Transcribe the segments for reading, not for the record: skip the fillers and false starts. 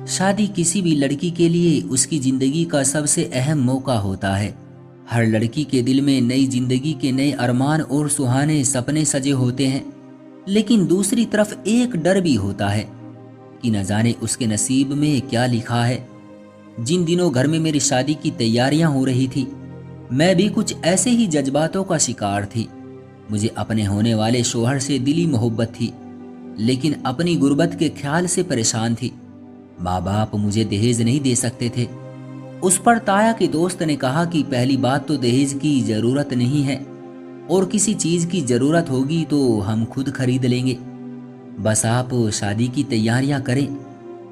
شادی کسی بھی لڑکی کے لیے اس کی زندگی کا سب سے اہم موقع ہوتا ہے۔ ہر لڑکی کے دل میں نئی زندگی کے نئے ارمان اور سہانے سپنے سجے ہوتے ہیں، لیکن دوسری طرف ایک ڈر بھی ہوتا ہے کہ نہ جانے اس کے نصیب میں کیا لکھا ہے۔ جن دنوں گھر میں میری شادی کی تیاریاں ہو رہی تھی، میں بھی کچھ ایسے ہی جذباتوں کا شکار تھی۔ مجھے اپنے ہونے والے شوہر سے دلی محبت تھی، لیکن اپنی غربت کے خیال سے پریشان تھی۔ ماں باپ مجھے دہیج نہیں دے سکتے تھے۔ اس پر تایا کے دوست نے کہا کہ پہلی بات تو دہیج کی ضرورت نہیں ہے، اور کسی چیز کی ضرورت ہوگی تو ہم خود خرید لیں گے، بس آپ شادی کی تیاریاں کریں۔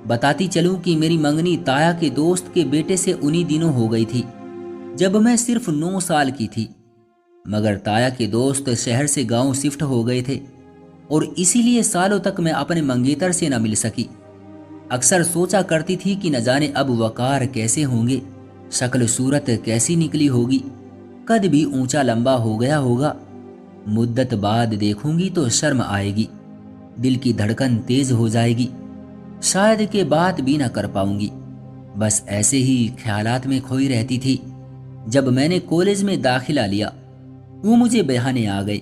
بتاتی چلوں کہ میری منگنی تایا کے دوست کے بیٹے سے انہی دنوں ہو گئی تھی جب میں صرف 9 سال کی تھی، مگر تایا کے دوست شہر سے گاؤں شفٹ ہو گئے تھے، اور اسی لیے سالوں تک میں اپنے منگیتر سے نہ مل سکی۔ اکثر سوچا کرتی تھی کہ نہ جانے اب وقار کیسے ہوں گے، شکل صورت کیسی نکلی ہوگی، قد بھی اونچا لمبا ہو گیا ہوگا۔ مدت بعد دیکھوں گی تو شرم آئے گی، دل کی دھڑکن تیز ہو جائے گی، شاید کہ بات بھی نہ کر پاؤں گی۔ بس ایسے ہی خیالات میں کھوئی رہتی تھی۔ جب میں نے کالج میں داخلہ لیا، وہ مجھے بہانے آ گئے۔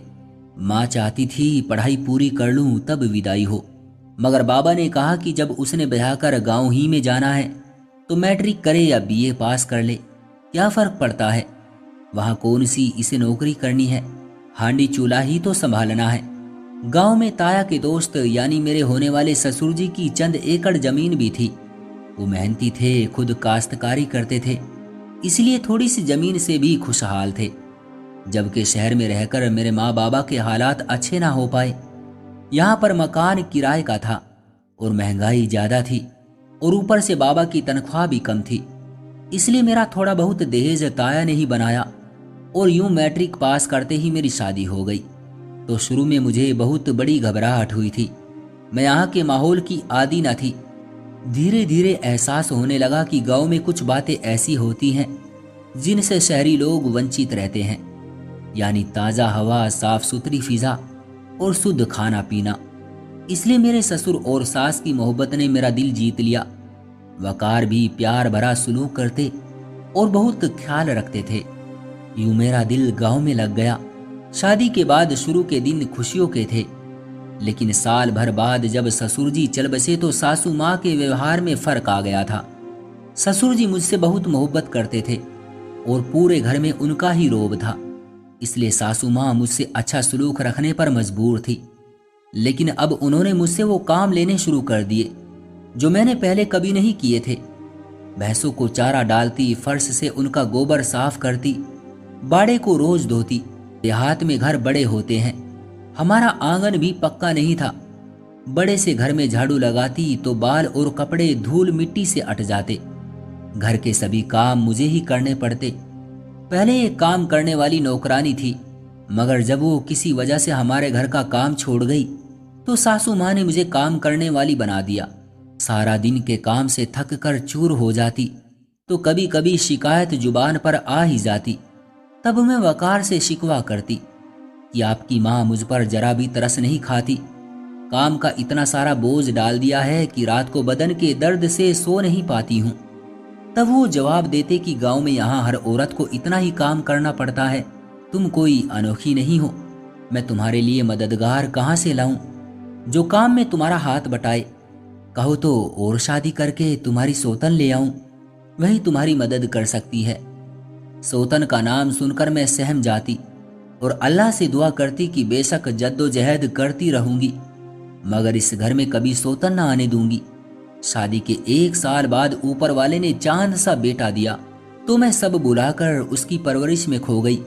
ماں چاہتی تھی پڑھائی پوری کر لوں تب ودائی ہو، مگر بابا نے کہا کہ جب اس نے بیاہ کر گاؤں ہی میں جانا ہے تو میٹرک کرے یا بی اے پاس کر لے، کیا فرق پڑتا ہے، وہاں کون سی اسے نوکری کرنی ہے، ہانڈی چولہا ہی تو سنبھالنا ہے۔ گاؤں میں تایا کے دوست یعنی میرے ہونے والے سسر جی کی چند ایکڑ زمین بھی تھی۔ وہ محنتی تھے، خود کاشتکاری کرتے تھے، اس لیے تھوڑی سی زمین سے بھی خوشحال تھے، جبکہ شہر میں رہ کر میرے ماں بابا کے حالات اچھے نہ ہو پائے۔ یہاں پر مکان کرائے کا تھا اور مہنگائی زیادہ تھی، اور اوپر سے بابا کی تنخواہ بھی کم تھی، اس لیے میرا تھوڑا بہت دہیج تایا نے ہی بنایا، اور یوں میٹرک پاس کرتے ہی میری شادی ہو گئی۔ تو شروع میں مجھے بہت بڑی گھبراہٹ ہوئی تھی، میں یہاں کے ماحول کی عادی نہ تھی۔ دھیرے دھیرے احساس ہونے لگا کہ گاؤں میں کچھ باتیں ایسی ہوتی ہیں جن سے شہری لوگ ونچت رہتے ہیں، یعنی تازہ ہوا، صاف ستھری فضا اور شدھ کھانا پینا۔ اس لیے میرے سسر اور ساس کی محبت نے میرا دل جیت لیا۔ وقار بھی پیار بھرا سلوک کرتے اور بہت خیال رکھتے تھے، یوں میرا دل گاؤں میں لگ گیا۔ شادی کے بعد شروع کے دن خوشیوں کے تھے، لیکن سال بھر بعد جب سسر جی چل بسے تو ساسو ماں کے ویوہار میں فرق آ گیا تھا۔ سسر جی مجھ سے بہت محبت کرتے تھے اور پورے گھر میں ان کا ہی روب تھا، اس لیے ساسو ماں مجھ سے اچھا سلوک رکھنے پر مجبور تھی۔ لیکن اب انہوں نے مجھ سے وہ کام لینے شروع کر دیے جو میں نے پہلے کبھی نہیں کیے تھے۔ بھینسوں کو چارہ ڈالتی، فرش سے ان کا گوبر صاف کرتی، باڑے کو روز دھوتی۔ دیہات میں گھر بڑے ہوتے ہیں، ہمارا آنگن بھی پکا نہیں تھا، بڑے سے گھر میں جھاڑو لگاتی تو بال اور کپڑے دھول مٹی سے اٹ جاتے۔ گھر کے سبھی کام مجھے ہی کرنے پڑتے۔ پہلے ایک کام کرنے والی نوکرانی تھی، مگر جب وہ کسی وجہ سے ہمارے گھر کا کام چھوڑ گئی تو ساسو ماں نے مجھے کام کرنے والی بنا دیا۔ سارا دن کے کام سے تھک کر چور ہو جاتی تو کبھی کبھی شکایت زبان پر آ ہی جاتی، تب میں وقار سے شکوہ کرتی کہ آپ کی ماں مجھ پر ذرا بھی ترس نہیں کھاتی، کام کا اتنا سارا بوجھ ڈال دیا ہے کہ رات کو بدن کے درد سے سو نہیں پاتی ہوں۔ تب وہ جواب دیتے کہ گاؤں میں یہاں ہر عورت کو اتنا ہی کام کرنا پڑتا ہے، تم کوئی انوکھی نہیں ہو، میں تمہارے لیے مددگار کہاں سے لاؤں جو کام میں تمہارا ہاتھ بٹائے، کہو تو اور شادی کر کے تمہاری سوتن لے آؤں، وہی تمہاری مدد کر سکتی ہے۔ سوتن کا نام سن کر میں سہم جاتی اور اللہ سے دعا کرتی کہ بے شک جد و جہد کرتی رہوں گی، مگر اس گھر میں کبھی سوتن نہ آنے دوں گی۔ شادی کے 1 سال بعد اوپر والے نے چاند سا بیٹا دیا تو میں سب بلا کر اس کی پرورش میں کھو گئی۔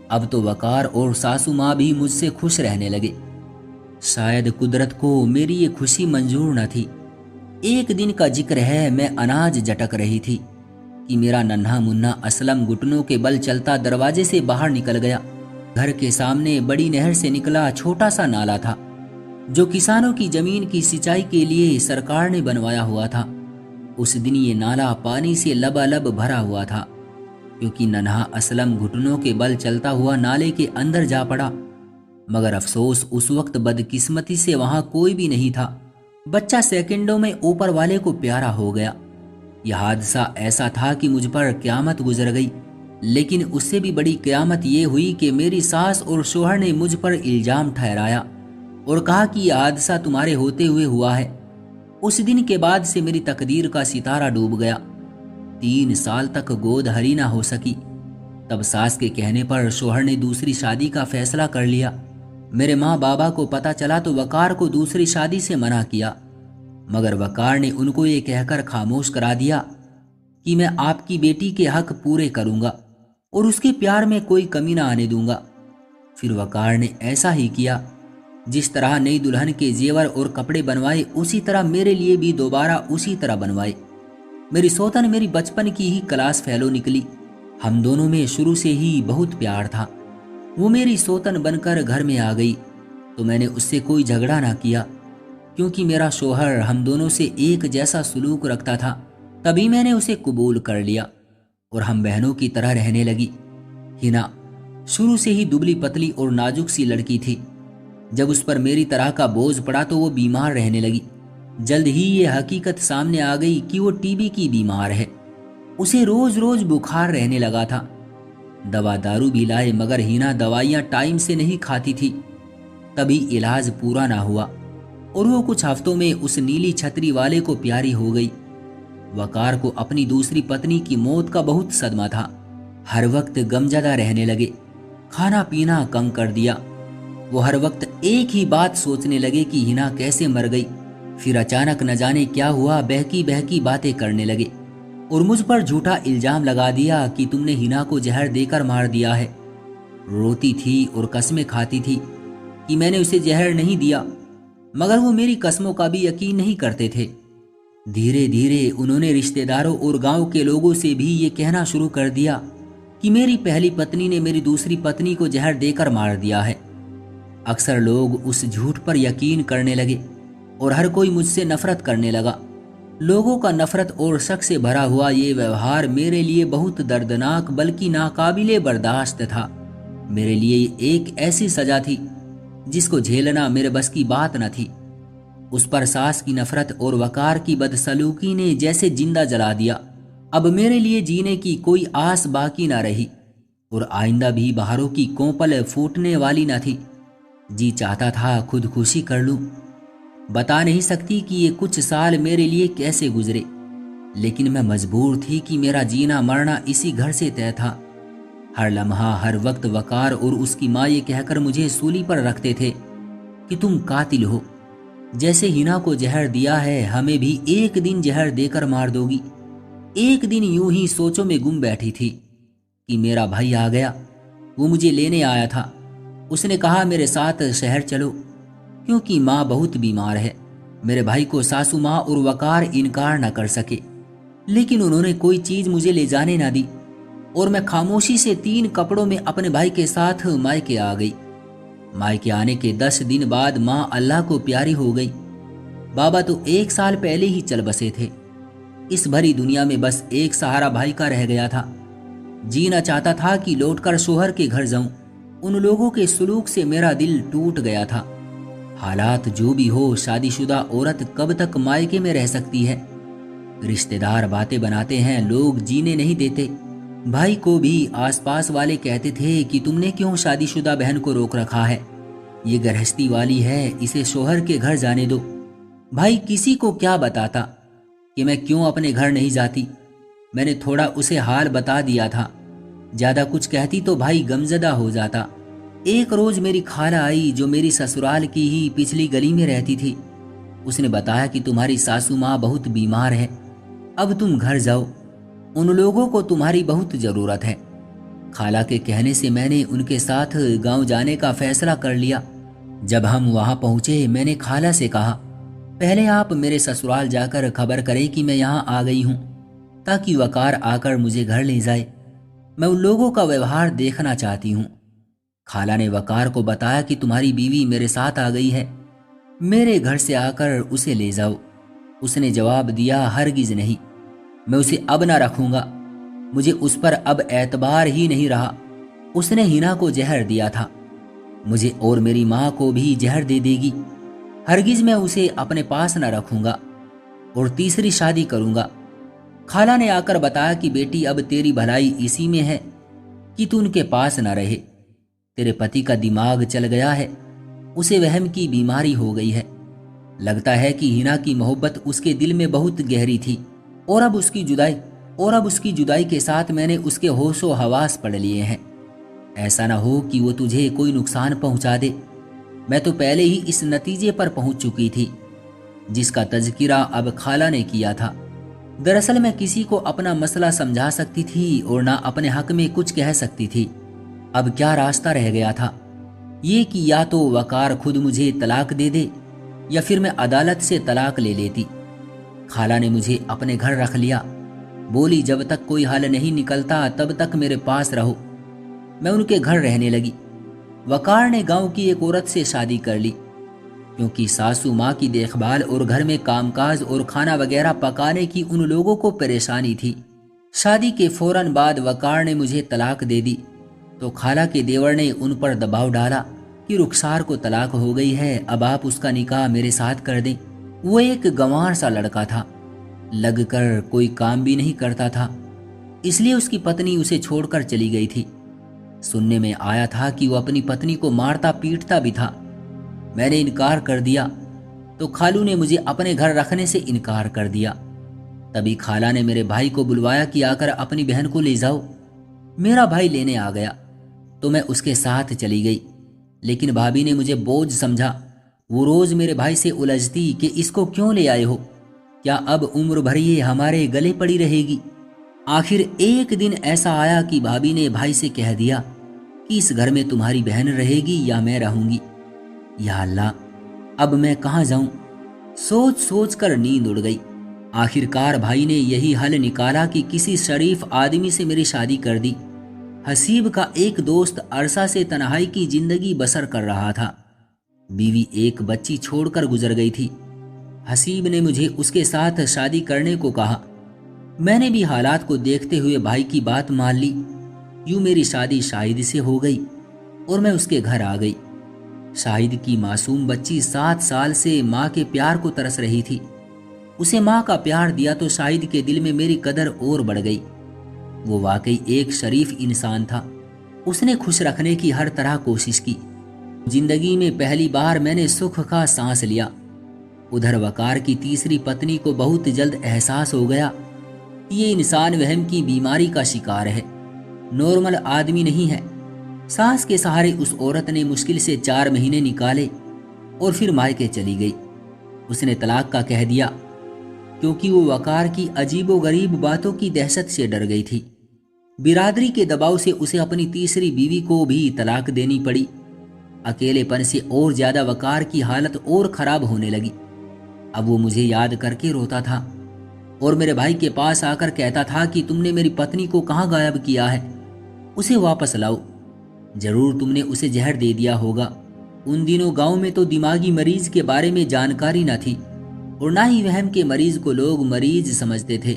اب تو وقار اور ساسو ماں بھی مجھ سے خوش رہنے لگے۔ شاید قدرت کو میری یہ خوشی منظور نہ تھی۔ ایک دن کا ذکر ہے، میں اناج جٹک رہی تھی کہ میرا ننھا منا اسلم گھٹنوں کے بل چلتا دروازے سے باہر نکل گیا۔ گھر کے سامنے بڑی نہر سے نکلا چھوٹا سا نالا تھا جو کسانوں کی زمین کی سینچائی کے لیے سرکار نے بنوایا ہوا تھا۔ اس دن یہ نالا پانی سے لبالب بھرا ہوا تھا، کیونکہ ننھا اسلم گھٹنوں کے بل چلتا ہوا نالے کے اندر جا پڑا، مگر افسوس اس وقت بدقسمتی سے وہاں کوئی بھی نہیں تھا۔ बच्चा सेकंडों में ऊपर वाले को प्यारा हो गया। यह हादसा ऐसा था कि मुझ पर क़यामत गुजर गई। लेकिन उससे भी बड़ी क़यामत ये हुई कि मेरी सास और शोहर ने मुझ पर इल्जाम ठहराया और कहा कि यह हादसा तुम्हारे होते हुए हुआ है। उस दिन के बाद से मेरी तकदीर का सितारा डूब गया। 3 साल तक गोद हरी ना हो सकी। तब सास के कहने पर शोहर ने दूसरी शादी का फैसला कर लिया। मेरे माँ बाबा को पता चला तो वकार को दूसरी शादी से मना किया, मगर वकार ने उनको ये कहकर खामोश करा दिया कि मैं आपकी बेटी के हक पूरे करूंगा और उसके प्यार में कोई कमी ना आने दूंगा। फिर वकार ने ऐसा ही किया। जिस तरह नई दुल्हन के जेवर और कपड़े बनवाए, उसी तरह मेरे लिए भी दोबारा उसी तरह बनवाए। मेरी सौतन मेरी बचपन की ही क्लास फेलो निकली। हम दोनों में शुरू से ही बहुत प्यार था। वो मेरी सौतन बनकर घर में आ गई तो मैंने उससे कोई झगड़ा ना किया, क्योंकि मेरा शोहर हम दोनों से एक जैसा सुलूक रखता था। तभी मैंने उसे कबूल कर लिया और हम बहनों की तरह रहने लगी। हिना शुरू से ही दुबली पतली और नाजुक सी लड़की थी। जब उस पर मेरी तरह का बोझ पड़ा तो वो बीमार रहने लगी। जल्द ही ये हकीकत सामने आ गई कि वो टीबी की बीमार है। उसे रोज रोज बुखार रहने लगा था। दवा दारू भी लाए, मगर हिना दवाइयां टाइम से नहीं खाती थी। तभी इलाज पूरा ना हुआ और वो कुछ हफ्तों में उस नीली छतरी वाले को प्यारी हो गई। वकार को अपनी दूसरी पत्नी की मौत का बहुत सदमा था। हर वक्त गमजदा रहने लगे। खाना पीना कम कर दिया। वो हर वक्त एक ही बात सोचने लगे कि हिना कैसे मर गई। फिर अचानक न जाने क्या हुआ, बहकी बहकी बातें करने लगे और मुझ पर झूठा इल्जाम लगा दिया कि तुमने हिना को जहर देकर मार दिया है। रोती थी और कस्में खाती थी कि मैंने उसे जहर नहीं दिया, मगर वो मेरी कस्मों का भी यकीन नहीं करते थे। धीरे धीरे उन्होंने रिश्तेदारों और गांव के लोगों से भी ये कहना शुरू कर दिया कि मेरी पहली पत्नी ने मेरी दूसरी पत्नी को जहर देकर मार दिया है। अक्सर लोग उस झूठ पर यकीन करने लगे और हर कोई मुझसे नफरत करने लगा। लोगों का नफरत और शक से भरा हुआ ये व्यवहार मेरे लिए बहुत दर्दनाक बल्कि नाकाबिले बर्दाश्त था। मेरे लिए एक ऐसी सजा थी जिसको झेलना मेरे बस की बात न थी। उस पर सास की नफरत और वकार की बदसलूकी ने जैसे जिंदा जला दिया। अब मेरे लिए जीने की कोई आस बाकी न रही और आइंदा भी बहारों की कोंपल फूटने वाली न थी। जी चाहता था खुदकुशी कर लूं। बता नहीं सकती कि ये कुछ साल मेरे लिए कैसे गुजरे, लेकिन मैं मजबूर थी कि मेरा जीना मरना इसी घर से तय था। हर लम्हा हर वक्त वकार और उसकी माँ ये कहकर मुझे सूली पर रखते थे कि तुम कातिल हो। जैसे हिना को जहर दिया है, हमें भी एक दिन जहर देकर मार दोगी। एक दिन यूं ही सोचों में गुम बैठी थी कि मेरा भाई आ गया। वो मुझे लेने आया था। उसने कहा मेरे साथ शहर चलो, क्योंकि माँ बहुत बीमार है। मेरे भाई को सासू माँ और वकार इनकार न कर सके, लेकिन उन्होंने कोई चीज मुझे ले जाने ना दी और मैं खामोशी से 3 कपड़ों में अपने भाई के साथ मायके आ गई। मायके आने के 10 दिन बाद माँ अल्लाह को प्यारी हो गई। बाबा तो 1 साल पहले ही चल बसे थे। इस भरी दुनिया में बस एक सहारा भाई का रह गया था। जीना चाहता था कि लौटकर शोहर के घर जाऊं। उन लोगों के सुलूक से मेरा दिल टूट गया था। हालात जो भी हो, शादीशुदा औरत कब तक मायके में रह सकती है। रिश्तेदार बातें बनाते हैं, लोग जीने नहीं देते। भाई को भी आसपास वाले कहते थे कि तुमने क्यों शादीशुदा बहन को रोक रखा है, ये गृहस्थी वाली है, इसे शोहर के घर जाने दो। भाई किसी को क्या बताता कि मैं क्यों अपने घर नहीं जाती। मैंने थोड़ा उसे हाल बता दिया था। ज्यादा कुछ कहती तो भाई गमजदा हो जाता। एक रोज मेरी खाला आई जो मेरी ससुराल की ही पिछली गली में रहती थी। उसने बताया कि तुम्हारी सासू माँ बहुत बीमार है, अब तुम घर जाओ, उन लोगों को तुम्हारी बहुत जरूरत है। खाला के कहने से मैंने उनके साथ गांव जाने का फैसला कर लिया। जब हम वहां पहुंचे, मैंने खाला से कहा पहले आप मेरे ससुराल जाकर खबर करें कि मैं यहाँ आ गई हूँ, ताकि वकार आकर मुझे घर ले जाए। मैं उन लोगों का व्यवहार देखना चाहती हूँ। खाला ने वकार को बताया कि तुम्हारी बीवी मेरे साथ आ गई है, मेरे घर से आकर उसे ले जाओ। उसने जवाब दिया हरगिज नहीं, मैं उसे अब ना रखूंगा। मुझे उस पर अब एतबार ही नहीं रहा। उसने हिना को जहर दिया था, मुझे और मेरी माँ को भी जहर दे देगी। हरगिज मैं उसे अपने पास न रखूंगा और तीसरी शादी करूंगा। खाला ने आकर बताया कि बेटी, अब तेरी भलाई इसी में है कि तू उनके पास न रहे। तेरे पति का दिमाग चल गया है, उसे वहम की बीमारी हो गई है। लगता है कि हिना की मोहब्बत उसके दिल में बहुत गहरी थी और अब उसकी जुदाई के साथ मैंने उसके होशो हवास पढ़ लिए हैं। ऐसा ना हो कि वो तुझे कोई नुकसान पहुंचा दे। मैं तो पहले ही इस नतीजे पर पहुंच चुकी थी जिसका तज़किरा अब खाला ने किया था। दरअसल मैं किसी को अपना मसला समझा सकती थी और ना अपने हक में कुछ कह सकती थी। अब क्या रास्ता रह गया था? ये कि या तो वकार खुद मुझे तलाक दे दे या फिर मैं अदालत से तलाक ले लेती। खाला ने मुझे अपने घर रख लिया। बोली, जब तक कोई हल नहीं निकलता तब तक मेरे पास रहो। मैं उनके घर रहने लगी। वकार ने गांव की एक औरत से शादी कर ली क्योंकि सासू माँ की देखभाल और घर में कामकाज और खाना वगैरह पकाने की उन लोगों को परेशानी थी। शादी के फौरन बाद वकार ने मुझे तलाक दे दी तो खाला के देवर ने उन पर दबाव डाला कि रुखसार को तलाक हो गई है, अब आप उसका निकाह मेरे साथ कर दें। वो एक गंवार सा लड़का था, लगकर कोई काम भी नहीं करता था, इसलिए उसकी पत्नी उसे छोड़कर चली गई थी। सुनने में आया था कि वो अपनी पत्नी को मारता पीटता भी था। मैंने इनकार कर दिया तो खालू ने मुझे अपने घर रखने से इनकार कर दिया। तभी खाला ने मेरे भाई को बुलवाया कि आकर अपनी बहन को ले जाओ। मेरा भाई लेने आ गया तो मैं उसके साथ चली गई, लेकिन भाभी ने मुझे बोझ समझा। वो रोज मेरे भाई से उलझती कि इसको क्यों ले आए हो, क्या अब उम्र भर ये हमारे गले पड़ी रहेगी। आखिर एक दिन ऐसा आया कि भाभी ने भाई से कह दिया कि इस घर में तुम्हारी बहन रहेगी या मैं रहूंगी। या अल्लाह, अब मैं कहाँ जाऊं? सोच सोच कर नींद उड़ गई। आखिरकार भाई ने यही हल निकाला कि किसी शरीफ आदमी से मेरी शादी कर दी। हसीब का एक दोस्त अरसा से तन्हाई की जिंदगी बसर कर रहा था। बीवी एक बच्ची छोड़कर गुजर गई थी। हसीब ने मुझे उसके साथ शादी करने को कहा। मैंने भी हालात को देखते हुए भाई की बात मान ली। यूं मेरी शादी शाहिद से हो गई और मैं उसके घर आ गई। शाहिद की मासूम बच्ची 7 साल से माँ के प्यार को तरस रही थी। उसे माँ का प्यार दिया तो शाहिद के दिल में मेरी कदर और बढ़ गई। वो वाकई एक शरीफ इंसान था। उसने खुश रखने की हर तरह कोशिश की। जिंदगी में पहली बार मैंने सुख का सांस लिया। उधर वकार की तीसरी पत्नी को बहुत जल्द एहसास हो गया कि ये इंसान वहम की बीमारी का शिकार है, नॉर्मल आदमी नहीं है। सास के सहारे उस औरत ने मुश्किल से 4 महीने निकाले और फिर मायके चली गई। उसने तलाक का कह दिया क्योंकि वो वकार की अजीबोगरीब बातों की दहशत से डर गई थी। बिरादरी के दबाव से उसे अपनी तीसरी बीवी को भी तलाक देनी पड़ी। अकेलेपन से और ज्यादा वकार की हालत और खराब होने लगी। अब वो मुझे याद करके रोता था और मेरे भाई के पास आकर कहता था कि तुमने मेरी पत्नी को कहाँ गायब किया है, उसे वापस लाओ। जरूर तुमने उसे जहर दे दिया होगा। उन दिनों गांव में तो दिमागी मरीज के बारे में जानकारी न थी और ना ही वहम के मरीज को लोग मरीज समझते थे।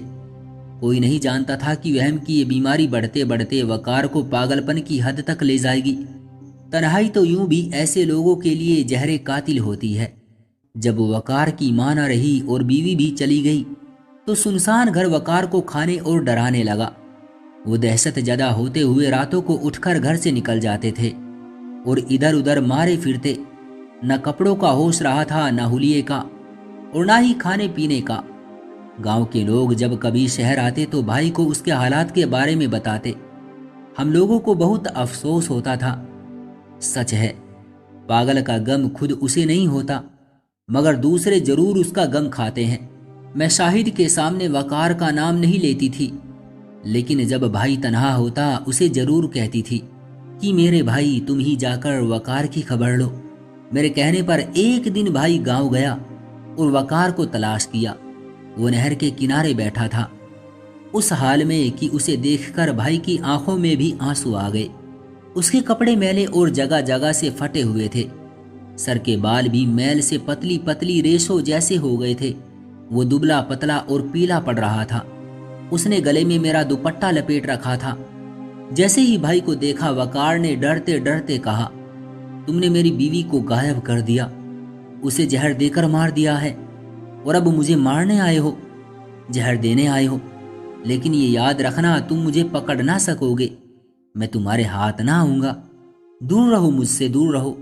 कोई नहीं जानता था कि वहम की ये बीमारी बढ़ते बढ़ते वकार को पागलपन की हद तक ले जाएगी। तन्हाई तो यूं भी ऐसे लोगों के लिए जहरे कातिल होती है। जब वकार की मां न रही और बीवी भी चली गई तो सुनसान घर वकार को खाने और डराने लगा। वो दहशत जदा होते हुए रातों को उठकर घर से निकल जाते थे और इधर उधर मारे फिरते। न कपड़ों का होश रहा था, न हुलिये का और ना ही खाने पीने का। गांव के लोग जब कभी शहर आते तो भाई को उसके हालात के बारे में बताते। हम लोगों को बहुत अफसोस होता था। सच है, पागल का गम खुद उसे नहीं होता मगर दूसरे जरूर उसका गम खाते हैं। मैं शाहिद के सामने वकार का नाम नहीं लेती थी, लेकिन जब भाई तन्हा होता उसे जरूर कहती थी कि मेरे भाई तुम ही जाकर वकार की खबर लो। मेरे कहने पर एक दिन भाई गांव गया और वकार को तलाश किया। वो नहर के किनारे बैठा था, उस हाल में कि उसे देखकर भाई की आंखों में भी आंसू आ गए। उसके कपड़े मैले और जगह जगह से फटे हुए थे। सर के बाल भी मैल से पतली पतली रेशों जैसे हो गए थे। वो दुबला पतला और पीला पड़ रहा था। उसने गले में मेरा दुपट्टा लपेट रखा था। जैसे ही भाई को देखा वकार ने डरते डरते कहा, तुमने मेरी बीवी को गायब कर दिया। उसे जहर देकर मार दिया है और अब मुझे मारने आए हो, जहर देने आए हो। लेकिन ये याद रखना, तुम मुझे पकड़ ना सकोगे, मैं तुम्हारे हाथ ना आऊंगा, दूर रहो मुझसे, दूर रहो।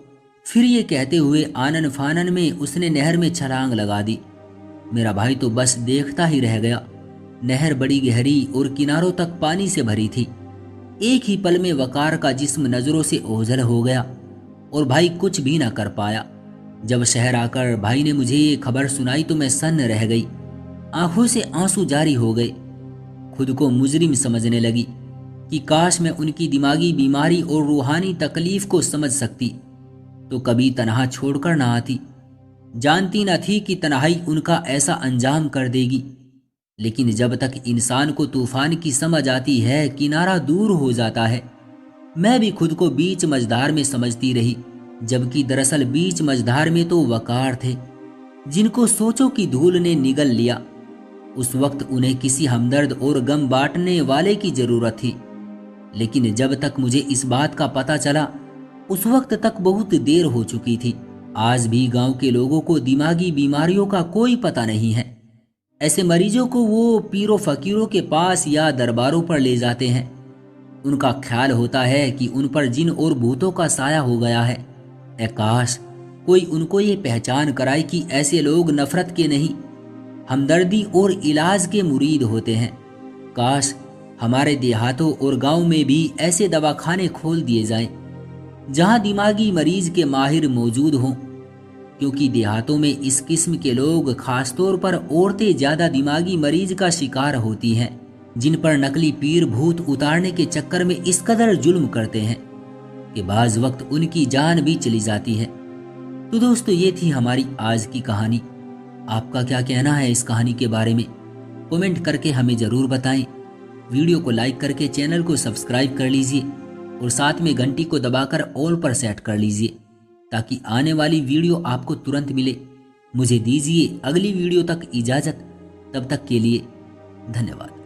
फिर ये कहते हुए आनन फानन में उसने नहर में छलांग लगा दी। मेरा भाई तो बस देखता ही रह गया। नहर बड़ी गहरी और किनारों तक पानी से भरी थी। एक ही पल में वकार का जिस्म नजरों से ओझल हो गया और भाई कुछ भी ना कर पाया। जब शहर आकर भाई ने मुझे ये खबर सुनाई तो मैं सन्न रह गई, आंखों से आंसू जारी हो गए। खुद को मुजरिम समझने लगी कि काश मैं उनकी दिमागी बीमारी और रूहानी तकलीफ को समझ सकती तो कभी तन्हा छोड़कर ना आती। जानती न थी कि तन्हाई उनका ऐसा अंजाम कर देगी। लेकिन जब तक इंसान को तूफान की समझ आती है, किनारा दूर हो जाता है। मैं भी खुद को बीच मझधार में समझती रही, जबकि दरअसल बीच मझधार में तो वकार थे, जिनको सोचों की धूल ने निगल लिया। उस वक्त उन्हें किसी हमदर्द और गम बांटने वाले की जरूरत थी। लेकिन जब तक मुझे इस बात का पता चला, उस वक्त तक बहुत देर हो चुकी थी। आज भी गांव के लोगों को दिमागी बीमारियों का कोई पता नहीं है। ऐसे मरीजों को वो पीरों फकीरों के पास या दरबारों पर ले जाते हैं। उनका ख्याल होता है कि उन पर जिन और भूतों का साया हो गया है। ऐ काश कोई उनको ये पहचान कराए कि ऐसे लोग नफरत के नहीं, हमदर्दी और इलाज के मुरीद होते हैं। काश हमारे देहातों और गांव में भी ऐसे दवाखाने खोल दिए जाएं, जहां दिमागी मरीज के माहिर मौजूद हों, क्योंकि देहातों में इस किस्म के लोग, खासतौर पर औरतें, ज्यादा दिमागी मरीज का शिकार होती हैं, जिन पर नकली पीर भूत उतारने के चक्कर में इस कदर जुल्म करते हैं कि बाज वक्त उनकी जान भी चली जाती है। तो दोस्तों, ये थी हमारी आज की कहानी। आपका क्या कहना है इस कहानी के बारे में? कमेंट करके हमें जरूर बताएं। वीडियो को लाइक करके चैनल को सब्सक्राइब कर लीजिए और साथ में घंटी को दबाकर ऑल पर सेट कर लीजिए, ताकि आने वाली वीडियो आपको तुरंत मिले। मुझे दीजिए अगली वीडियो तक इजाजत। तब तक के लिए धन्यवाद।